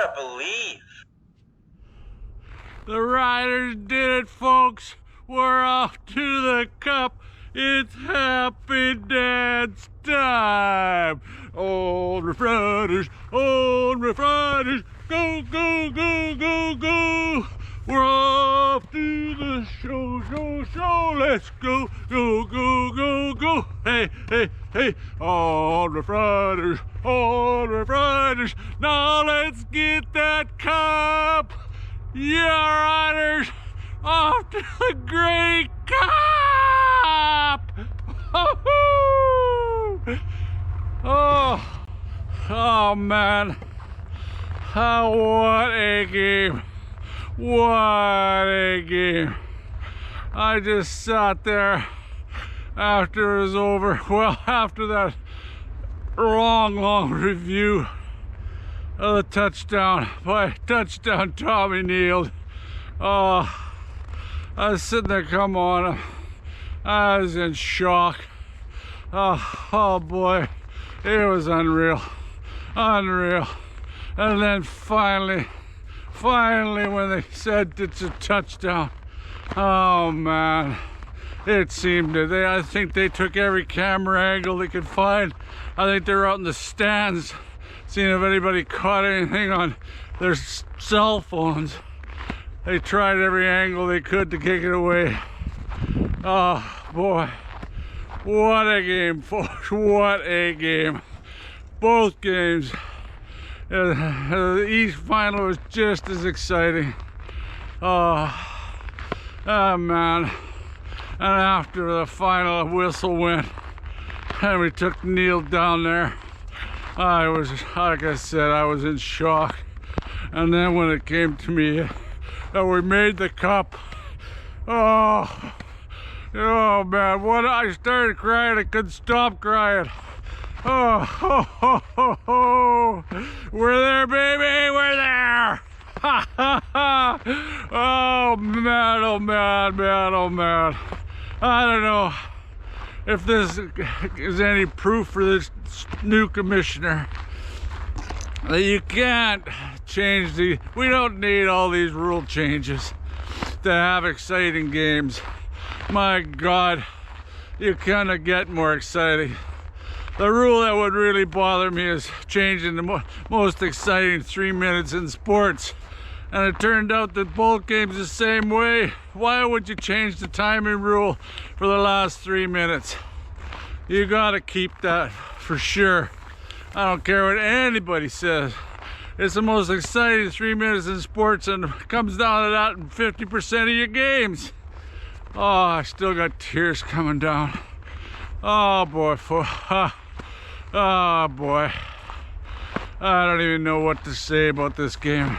gotta believe. The Riders did it, folks. We're off to the Cup. It's happy dance time. Old Rough Riders, go, go, go, go, go. We're off to the show. Let's go, go, go, go, go. Hey, hey, hey. Old Rough Riders, now let's get that cup. Yeah, Riders, off to the Grey Cup! Oh man, what a game! What a game! I just sat there after it was over. Well, after that long review of the touchdown by touchdown Tommy Neal. Oh, I was sitting there, come on, I was in shock. Oh boy, it was unreal. And then finally when they said it's a touchdown, oh man, it seemed that I think they took every camera angle they could find. I think they were out in the stands seeing if anybody caught anything on their cell phones. They tried every angle they could to kick it away. Oh boy, what a game, folks, what a game. Both games. The East final was just as exciting. Oh man. And after the final whistle went and we took Neal down there, I was, like I said, I was in shock. And then when it came to me that we made the cup, oh man, what, I started crying. I couldn't stop crying. Oh, we're there, baby, we're there. Oh man, oh man. I don't know if this is any proof for this new commissioner that you can't change we don't need all these rule changes to have exciting games. My God, you cannot get more exciting. The rule that would really bother me is changing the most exciting 3 minutes in sports. And it turned out that both games the same way. Why would you change the timing rule for the last 3 minutes? You gotta keep that for sure. I don't care what anybody says. It's the most exciting 3 minutes in sports, and it comes down to that in 50% of your games. Oh, I still got tears coming down. Oh boy, oh boy. I don't even know what to say about this game.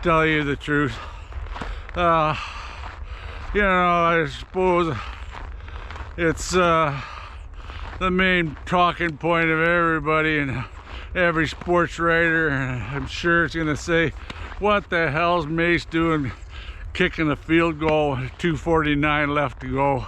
Tell you the truth. You know, I suppose it's the main talking point of everybody and every sports writer, and I'm sure it's gonna say, what the hell's Mace doing kicking a field goal, 2:49 left to go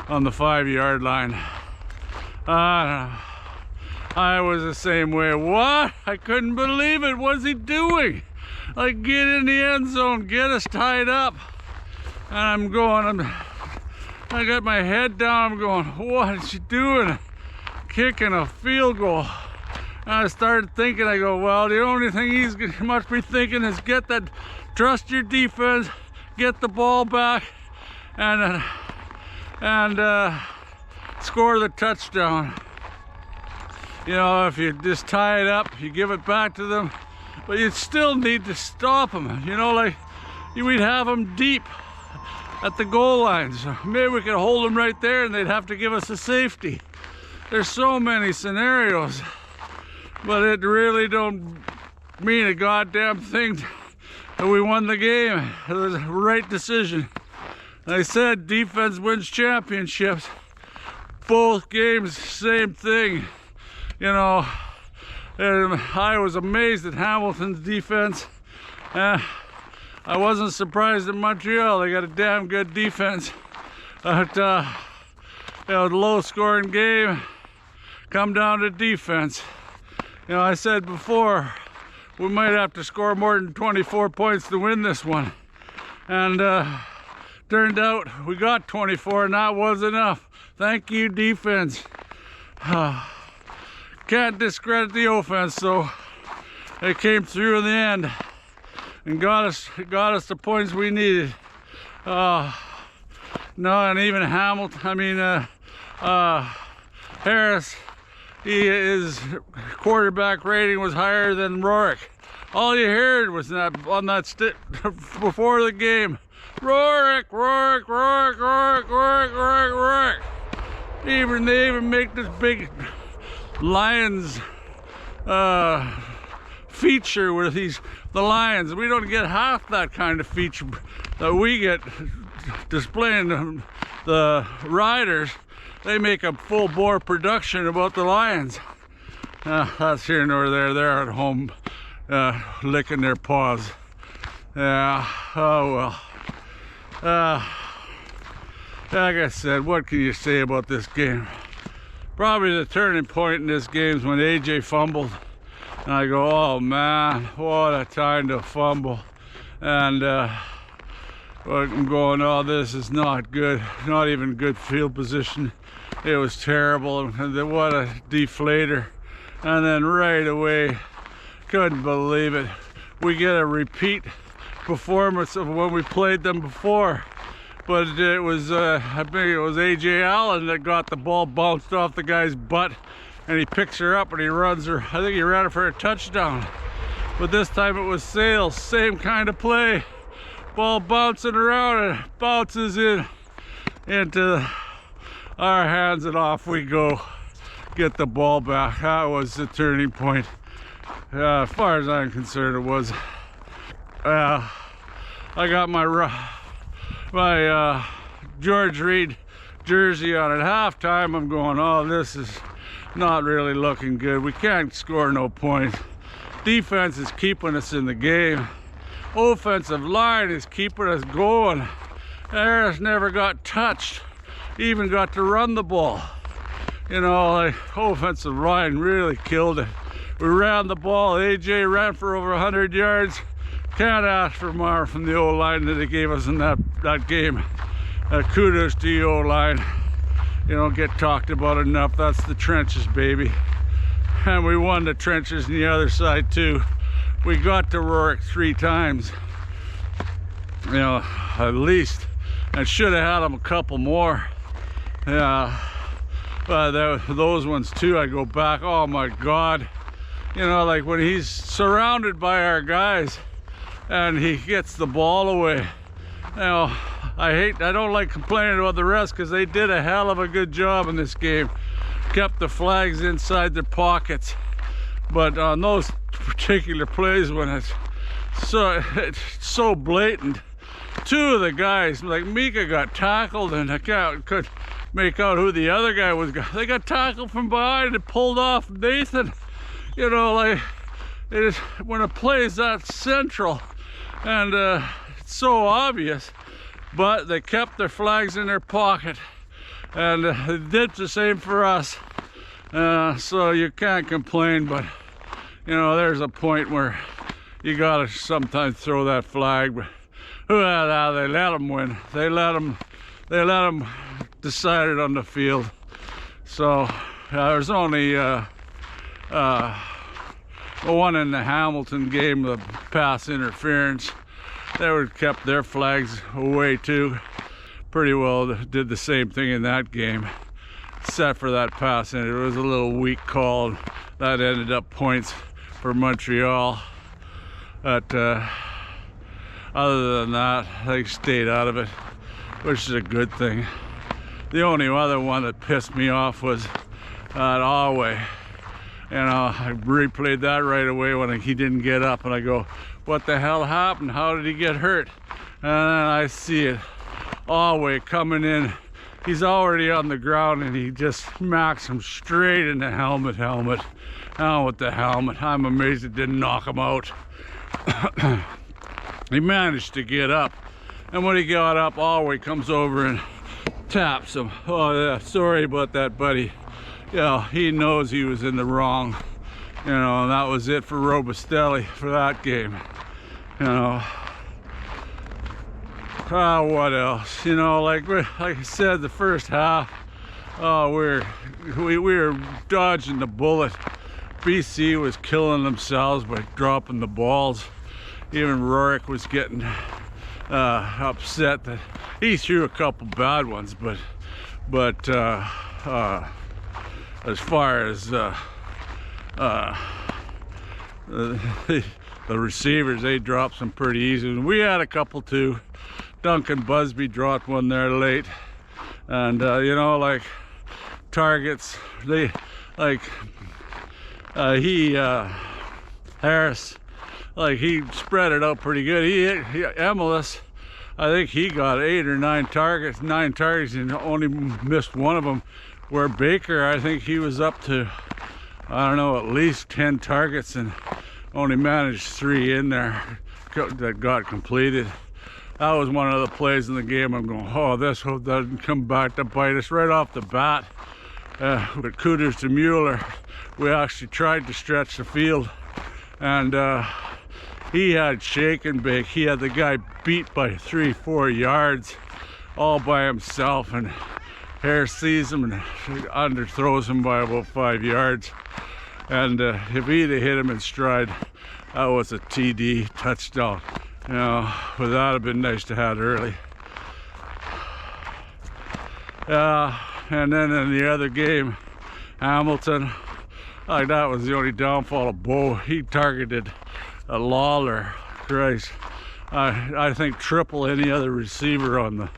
on the 5-yard line. I don't know. I was the same way. What? I couldn't believe it. What's he doing? Like, get in the end zone, get us tied up. And I'm going, I got my head down, I'm going, what is she doing? Kicking a field goal. And I started thinking, I go, well, the only thing he must be thinking is trust your defense, get the ball back, and score the touchdown. You know, if you just tie it up, you give it back to them, but you still need to stop them. You know, like, we'd have them deep at the goal line, so maybe we could hold them right there and they'd have to give us a safety. There's so many scenarios, but it really don't mean a goddamn thing that we won the game. It was the right decision. I said defense wins championships. Both games, same thing. You know, and I was amazed at Hamilton's defense. I wasn't surprised at Montreal. They got a damn good defense. But, you know, low scoring game, come down to defense. You know, I said before, we might have to score more than 24 points to win this one. And turned out we got 24, and that was enough. Thank you, defense. Can't discredit the offense, so they came through in the end and got us the points we needed. No, and even Hamilton, Harris, his quarterback rating was higher than Rourke. All you heard was on that stick before the game, Rourke, Rourke, Rourke, Rourke, Rourke, Rourke, Rourke. They even make this big Lions feature with the Lions. We don't get half that kind of feature that we get displaying the riders. They make a full-bore production about the Lions. That's here nor there. They're at home licking their paws. Yeah, oh well. Like I said, what can you say about this game? Probably the turning point in this game is when AJ fumbled. And I go, oh man, what a time to fumble. And I'm going, oh, this is not good. Not even good field position. It was terrible. And what a deflator. And then right away, couldn't believe it, we get a repeat performance of when we played them before. But it was, I think it was AJ Allen that got the ball bounced off the guy's butt, and he picks her up and he runs her. I think he ran her for a touchdown. But this time it was Sales, same kind of play. Ball bouncing around and bounces into our hands, and off we go. Get the ball back. That was the turning point. As far as I'm concerned, it was. I got my George Reed jersey on at halftime. I'm going, oh, this is not really looking good. We can't score no points. Defense is keeping us in the game. Offensive line is keeping us going. Harris never got touched. Even got to run the ball. You know, like, offensive line really killed it. We ran the ball. AJ ran for over 100 yards. Can't ask for more from the O-line that they gave us in that game. Kudos to the O-line. You don't get talked about enough. That's the trenches, baby. And we won the trenches on the other side too. We got to Rourke 3 times. You know, at least. And should have had them a couple more. Yeah. But those ones too, I go back, oh my God. You know, like when he's surrounded by our guys and he gets the ball away. You know, I don't like complaining about the rest because they did a hell of a good job in this game. Kept the flags inside their pockets. But on those particular plays when it's so blatant, 2 of the guys, like Mika got tackled and I could make out who the other guy was. They got tackled from behind and pulled off Nathan. You know, like, when a play is that central and it's so obvious, but they kept their flags in their pocket, and they did the same for us. So you can't complain, but you know, there's a point where you gotta sometimes throw that flag. But they let them win. They let them decide it on the field. So there's only one in the Hamilton game, the pass interference. They would kept their flags away too. Pretty well did the same thing in that game, except for that pass, and it was a little weak call. That ended up points for Montreal. But other than that, they stayed out of it, which is a good thing. The only other one that pissed me off was at Alway. You know, I replayed that right away when he didn't get up, and I go, what the hell happened? How did he get hurt? And then I see it, Alway coming in. He's already on the ground and he just smacks him straight in the helmet. Oh, with the helmet. I'm amazed it didn't knock him out. He managed to get up. And when he got up, Alway comes over and taps him. Oh yeah, sorry about that, buddy. Yeah, he knows he was in the wrong. You know, and that was it for Robustelli for that game. You know, what else? You know, like I said, the first half, we were dodging the bullet. BC was killing themselves by dropping the balls. Even Rourke was getting upset that he threw a couple bad ones, but as far as the receivers, they dropped some pretty easy. And we had a couple too. Duncan Busby dropped one there late, and you know, like targets, they like Harris, like he spread it out pretty good. Emilus, I think he got 8 or 9 targets, and only missed one of them. Where Baker, I think he was up to, I don't know, at least 10 targets and only managed 3 in there that got completed. That was one of the plays in the game I'm going, oh, this hope doesn't come back to bite us right off the bat. With kudos to Mueller, we actually tried to stretch the field, and he had shake and bake. He had the guy beat by 3-4 yards all by himself, and Harris sees him and underthrows him by about 5 yards. And if he'd have hit him in stride, that was a TD touchdown. You know, but that would have been nice to have early. And then in the other game, Hamilton, like that was the only downfall of Bo. He targeted a Lawler. Christ, I think triple any other receiver on the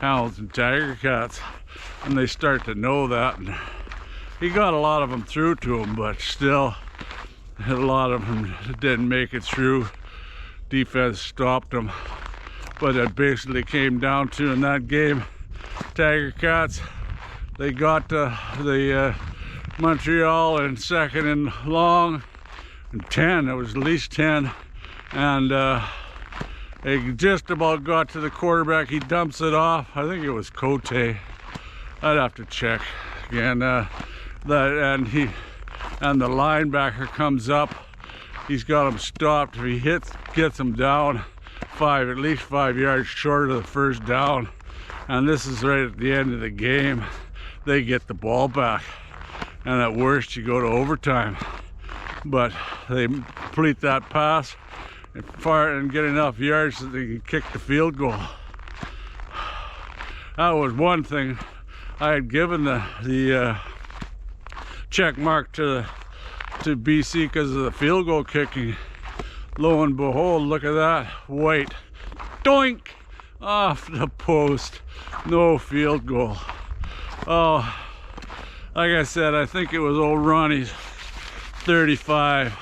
Hamilton Tiger Cats, and they start to know that. And he got a lot of them through to him, but still, a lot of them didn't make it through. Defense stopped them, but it basically came down to, in that game, Tiger Cats, they got the Montreal in second and long, and 10. It was at least 10, and they just about got to the quarterback. He dumps it off. I think it was Cote. I'd have to check again. And the linebacker comes up. He's got him stopped. If he gets him down at least 5 yards short of the first down. And this is right at the end of the game. They get the ball back, and at worst you go to overtime. But they complete that pass and get enough yards so they can kick the field goal. That was one thing. I had given the check mark to BC because of the field goal kicking. Lo and behold, look at that. White, doink, off the post. No field goal. Oh, like I said, I think it was old Ronnie's 35.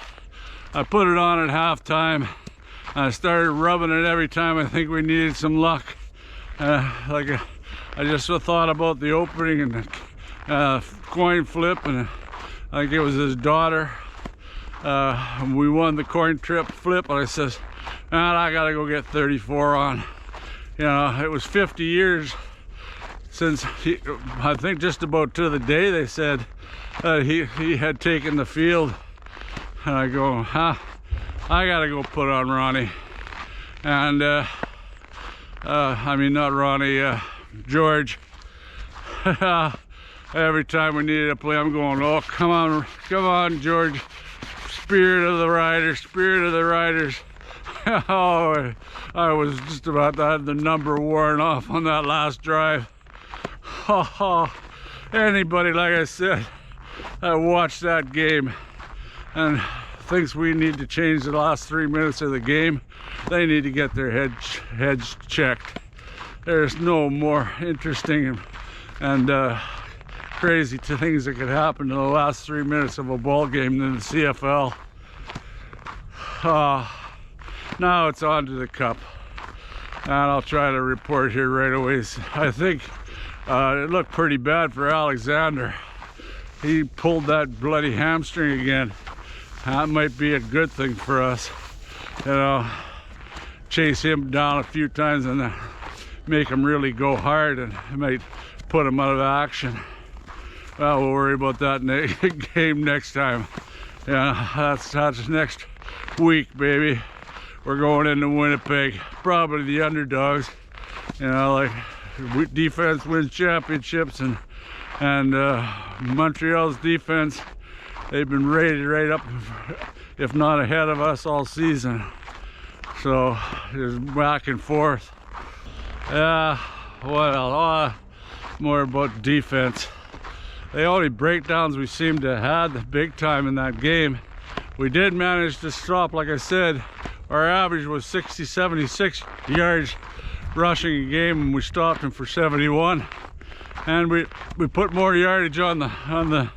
I put it on at halftime. I started rubbing it every time I think we needed some luck. I just thought about the opening and the coin flip, and I think it was his daughter. We won the coin flip, and I says, man, I gotta go get 34 on. You know, it was 50 years since I think just about to the day they said he had taken the field. And I go, I gotta go put on Ronnie. And I mean, not Ronnie, George. Every time we needed a play, I'm going, oh, come on, George. Spirit of the riders. Oh, I was just about to have the number worn off on that last drive. Oh, anybody, like I said, that watched that game and thinks we need to change the last 3 minutes of the game, they need to get their heads checked. There's no more interesting and crazy things that could happen in the last 3 minutes of a ball game than the CFL. Now it's on to the Cup, and I'll try to report here right away. I think it looked pretty bad for Alexander. He pulled that bloody hamstring again. That might be a good thing for us, you know, chase him down a few times and make him really go hard, and it might put him out of action. Well, we'll worry about that game next time. Yeah, that's next week, baby. We're going into Winnipeg, probably the underdogs. You know, like defense wins championships, and Montreal's defense, they've been rated right up, if not ahead of us all season. So there's back and forth. Yeah, well, more about defense. The only breakdowns we seem to have had big time in that game. We did manage to stop, like I said, our average was 60, 76 yards rushing a game, and we stopped him for 71. And we put more yardage on the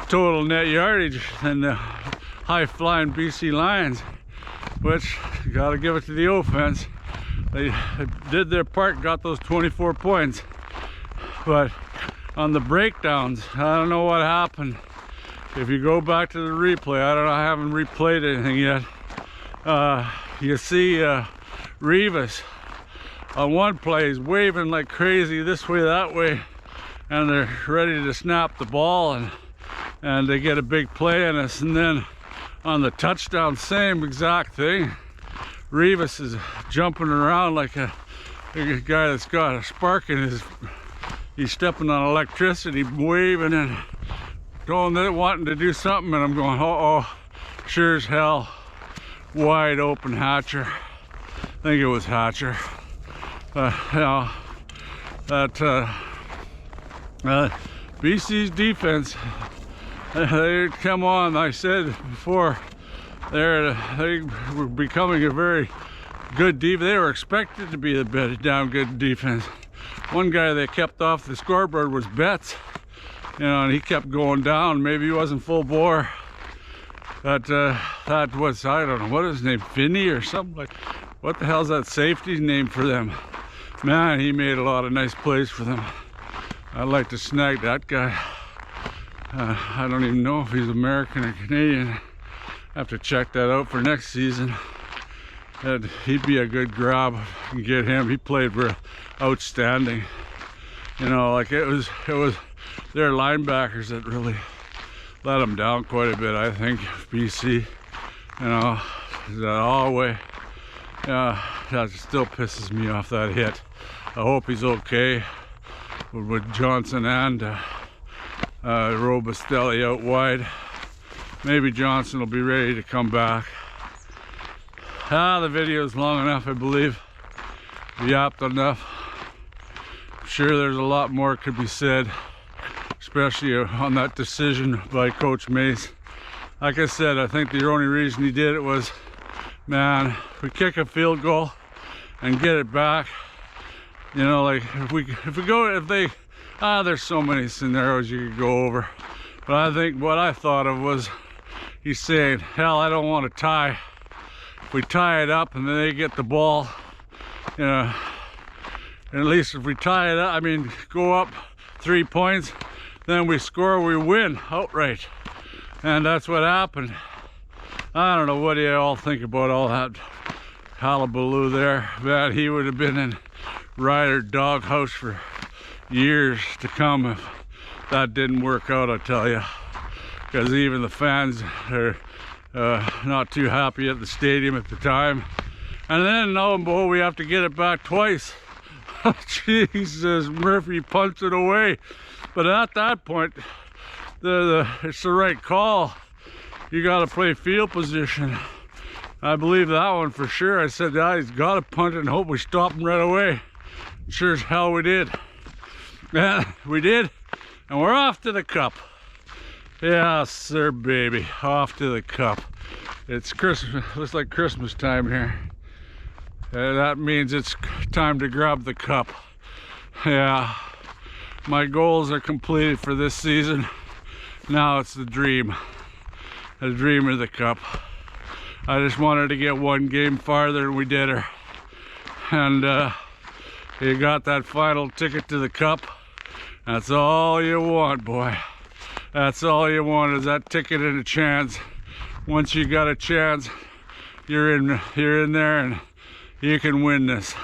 total net yardage than the high-flying BC Lions, which you gotta give it to the offense. They did their part, got those 24 points. But on the breakdowns, I don't know what happened. If you go back to the replay, I haven't replayed anything yet. You see Revis on one play, he's waving like crazy this way, that way, and they're ready to snap the ball, and they get a big play in us. And then on the touchdown, same exact thing. Revis is jumping around like a guy that's got a spark in his, he's stepping on electricity, waving and going there, wanting to do something, and I'm going, uh-oh, sure as hell, wide open Hatcher. I think it was Hatcher. You know, that BC's defense, they come on. I said before, they were becoming a very good defense. They were expected to be a bit damn good defense. One guy they kept off the scoreboard was Betts, you know, and he kept going down. Maybe he wasn't full bore. That was, I don't know, what is his name, Finney or something like. What the hell's that safety's name for them? Man, he made a lot of nice plays for them. I'd like to snag that guy. I don't even know if he's American or Canadian. I have to check that out for next season. He'd be a good grab and get him. He played real outstanding. You know, like it was their linebackers that really let them down quite a bit, I think. BC, you know, that Alway. That still pisses me off, that hit. I hope he's okay with Johnson and Robustelli out wide. Maybe Johnson will be ready to come back. The video is long enough, I believe. Yapped enough. I'm sure there's a lot more could be said, especially on that decision by Coach Mace. Like I said, I think the only reason he did it was, man, we kick a field goal and get it back. You know, like there's so many scenarios you could go over. But I think what I thought of was, he's saying, hell, I don't want to tie. If we tie it up and then they get the ball, you know, at least if we tie it up, I mean, go up 3 points, then we score, we win outright. And that's what happened. I don't know, what do you all think about all that hullabaloo there? Man, he would have been in Ryder doghouse for years to come if that didn't work out, I tell you. Because even the fans are not too happy at the stadium at the time. And then, oh boy, we have to get it back twice. Jesus, Murphy punched it away. But at that point, it's the right call. You got to play field position. I believe that one for sure. I said, he's got to punt it and hope we stop him right away. Sure as hell we did. Yeah, we did. And we're off to the cup. Yeah, sir, baby. Off to the cup. It's Christmas. Looks like Christmas time here. That means it's time to grab the cup. Yeah. My goals are completed for this season. Now it's the dream. The dream of the cup. I just wanted to get one game farther and we did her. And you got that final ticket to the cup. That's all you want, boy. That's all you want, is that ticket and a chance. Once you got a chance, you're in there and you can win this.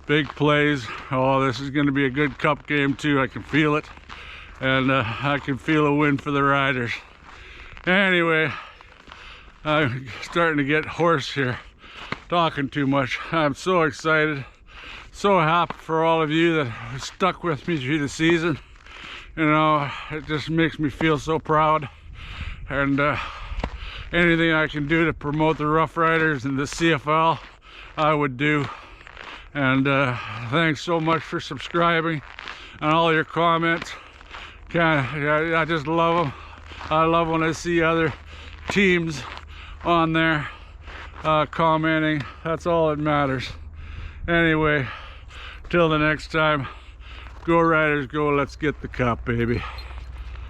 Big plays. Oh, this is going to be a good cup game too. I can feel it. and I can feel a win for the riders. Anyway, I'm starting to get hoarse here, talking too much. I'm so excited, so happy for all of you that stuck with me through the season. You know, it just makes me feel so proud, and anything I can do to promote the Rough Riders and the CFL, I would do. And thanks so much for subscribing and all your comments. I just love them. I love when I see other teams on there commenting. That's all that matters. Anyway, till the next time, go Riders go, let's get the cup, baby.